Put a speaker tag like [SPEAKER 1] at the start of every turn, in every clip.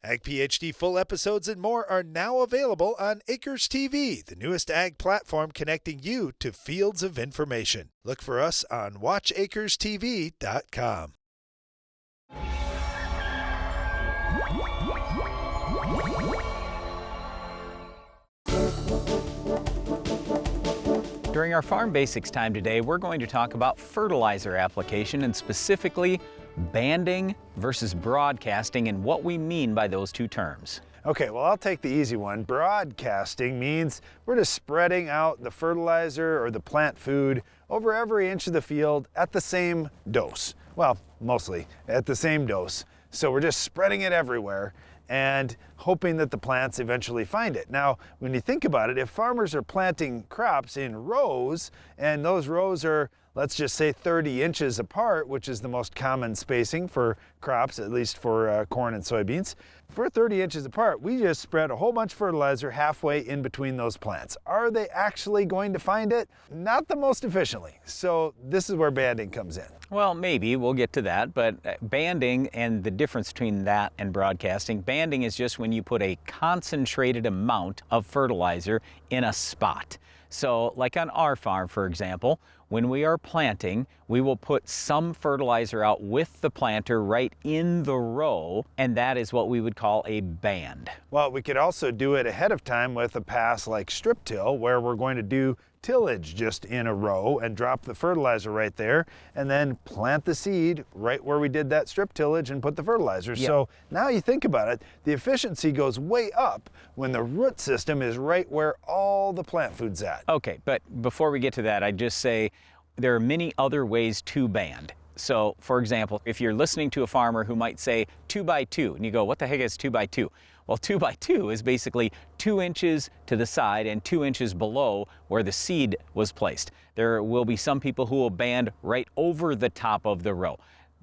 [SPEAKER 1] Ag PhD full episodes and more are now available on Acres TV, the newest ag platform connecting you to fields of information. Look for us on watchacrestv.com.
[SPEAKER 2] During our Farm Basics time today, we're going to talk about fertilizer application and specifically banding versus broadcasting and what we mean by those two terms.
[SPEAKER 1] Okay, well, I'll take the easy one. Broadcasting means we're just spreading out the fertilizer or the plant food over every inch of the field at the same dose. Well, mostly at the same dose. So we're just spreading it everywhere and hoping that the plants eventually find it. Now, when you think about it, if farmers are planting crops in rows, and those rows are, let's just say 30 inches apart, which is the most common spacing for crops, at least for corn and soybeans. If we're 30 inches apart, we just spread a whole bunch of fertilizer halfway in between those plants. Are they actually going to find it? Not the most efficiently. So this is where banding comes in.
[SPEAKER 2] Well, maybe we'll get to that, but banding and the difference between that and broadcasting, banding is just when you put a concentrated amount of fertilizer in a spot. So like on our farm, for example, when we are planting, we will put some fertilizer out with the planter right in the row, and that is what we would call a band.
[SPEAKER 1] Well, we could also do it ahead of time with a pass like strip till, where we're going to do tillage just in a row and drop the fertilizer right there and then plant the seed right where we did that strip tillage and put the fertilizer.
[SPEAKER 2] Yep.
[SPEAKER 1] So now you think about it, the efficiency goes way up when the root system is right where all the plant food's at.
[SPEAKER 2] Okay, but before we get to that, I'd just say there are many other ways to band. So for example, if you're listening to a farmer who might say 2 by 2 and you go, what the heck is 2 by 2? Well, 2 by 2 is basically 2 inches to the side and 2 inches below where the seed was placed. There will be some people who will band right over the top of the row.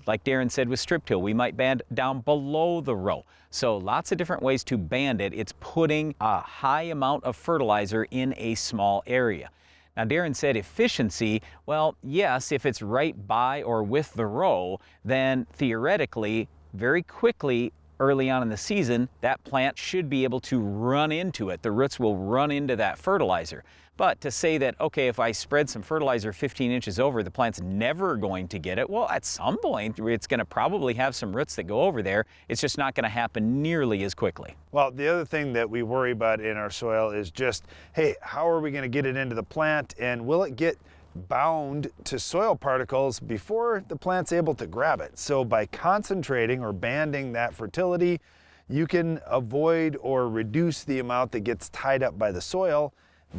[SPEAKER 2] Like Darren said with strip till, we might band down below the row. So lots of different ways to band it. It's putting a high amount of fertilizer in a small area. Now, Darren said efficiency. Well, yes, if it's right by or with the row, then theoretically, very quickly, early on in the season, that plant should be able to run into it. The roots will run into that fertilizer. But to say that, okay, if I spread some fertilizer 15 inches over, the plant's never going to get it, well, at some point, it's going to probably have some roots that go over there. It's just not going to happen nearly as quickly.
[SPEAKER 1] Well, the other thing that we worry about in our soil is just, hey, how are we going to get it into the plant, and will it get bound to soil particles before the plant's able to grab it? So by concentrating or banding that fertility, you can avoid or reduce the amount that gets tied up by the soil.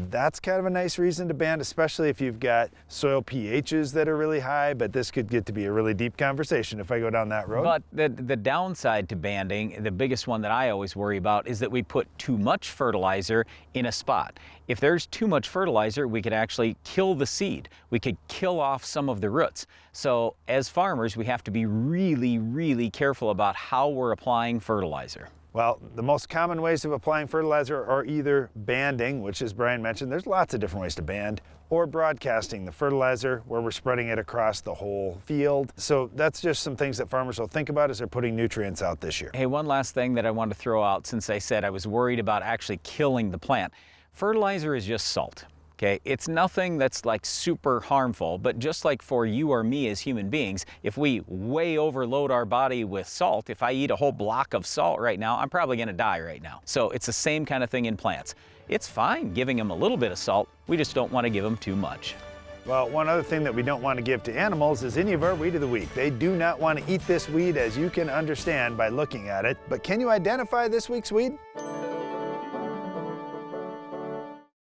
[SPEAKER 1] That's kind of a nice reason to band, especially if you've got soil pHs that are really high, but this could get to be a really deep conversation if I go down that road.
[SPEAKER 2] But the downside to banding, the biggest one that I always worry about, is that we put too much fertilizer in a spot. If there's too much fertilizer, we could actually kill the seed. We could kill off some of the roots. So as farmers, we have to be really, really careful about how we're applying fertilizer.
[SPEAKER 1] Well, the most common ways of applying fertilizer are either banding, which as Brian mentioned, there's lots of different ways to band, or broadcasting the fertilizer where we're spreading it across the whole field. So that's just some things that farmers will think about as they're putting nutrients out this year.
[SPEAKER 2] Hey, one last thing that I want to throw out, since I said I was worried about actually killing the plant. Fertilizer is just salt. Okay, it's nothing that's like super harmful, but just like for you or me as human beings, if we way overload our body with salt, if I eat a whole block of salt right now, I'm probably gonna die right now. So it's the same kind of thing in plants. It's fine giving them a little bit of salt, we just don't want to give them too much.
[SPEAKER 1] Well, one other thing that we don't want to give to animals is any of our weed of the week. They do not want to eat this weed, as you can understand by looking at it. But can you identify this week's weed?